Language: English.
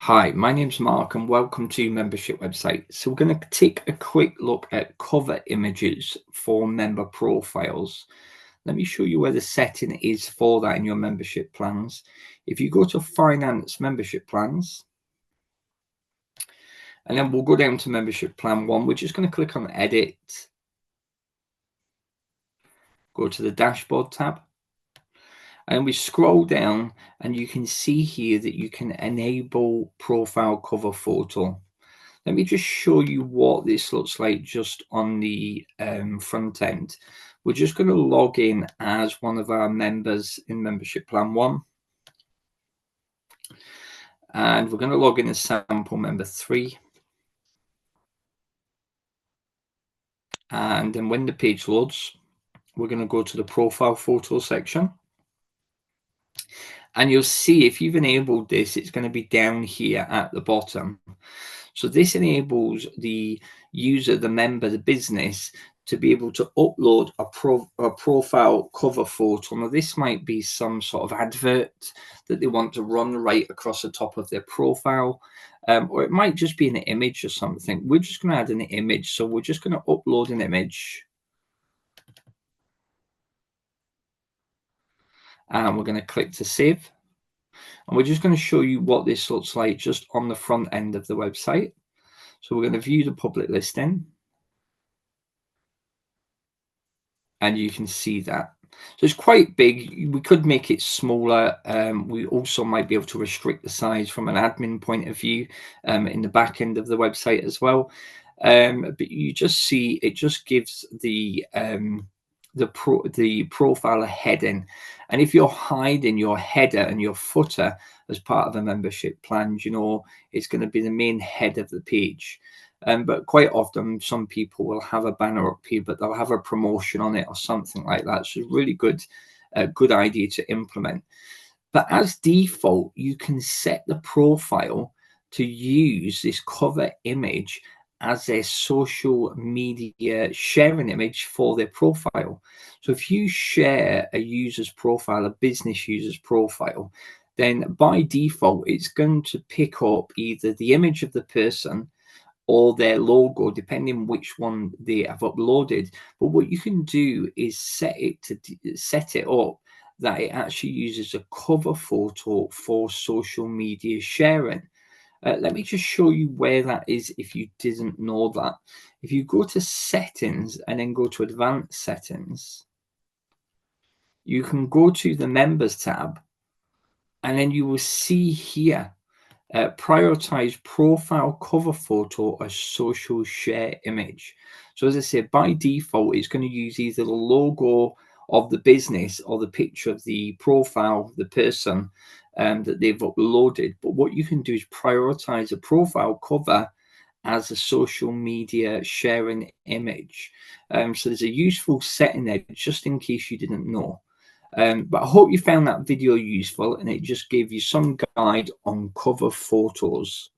Hi, my name's Mark and welcome to Membership Website. So we're going to take a quick look at cover images for member profiles. Let me show you where the setting is for that in your membership plans. If you go to Finance Membership Plans, and then we'll go down to Membership Plan 1, we're just going to click on Edit, go to the Dashboard tab, and we scroll down and you can see here that you can enable profile cover photo. Let me just show you what this looks like just on the front end. We're just going to log in as one of our members in Membership Plan 1. And we're going to log in as sample member 3. And then when the page loads, we're going to go to the profile photo section. And you'll see if you've enabled this, it's going to be down here at the bottom. So this enables the user, the member, the business to be able to upload a profile cover photo. Now, this might be some sort of advert that they want to run right across the top of their profile, or it might just be an image or something. We're just going to add an image. So we're just going to upload an image. And we're going to click to save. And we're just going to show you what this looks like just on the front end of the website. So we're going to view the public listing. And you can see that. So it's quite big. We could make it smaller. We also might be able to restrict the size from an admin point of view in the back end of the website as well. But you just see it just gives the profile a heading. And if you're hiding your header and your footer as part of a membership plan, you know, it's going to be the main head of the page. But quite often, some people will have a banner up here, but they'll have a promotion on it or something like that. So it's really good idea to implement. But as default, you can set the profile to use this cover image as a social media sharing image for their profile. So if you share a user's profile, a business user's profile, then by default, it's going to pick up either the image of the person or their logo, depending which one they have uploaded. But what you can do is set it up that it actually uses a cover photo for social media sharing. Let me just show you where that is if you didn't know that. If you go to settings and then go to advanced settings, you can go to the members tab and then you will see here prioritize profile cover photo as social share image. So as I said, by default, it's going to use either the logo of the business or the picture of the profile, the person that they've uploaded. But what you can do is prioritize a profile cover as a social media sharing image. So there's a useful setting there just in case you didn't know. But I hope you found that video useful and it just gave you some guide on cover photos.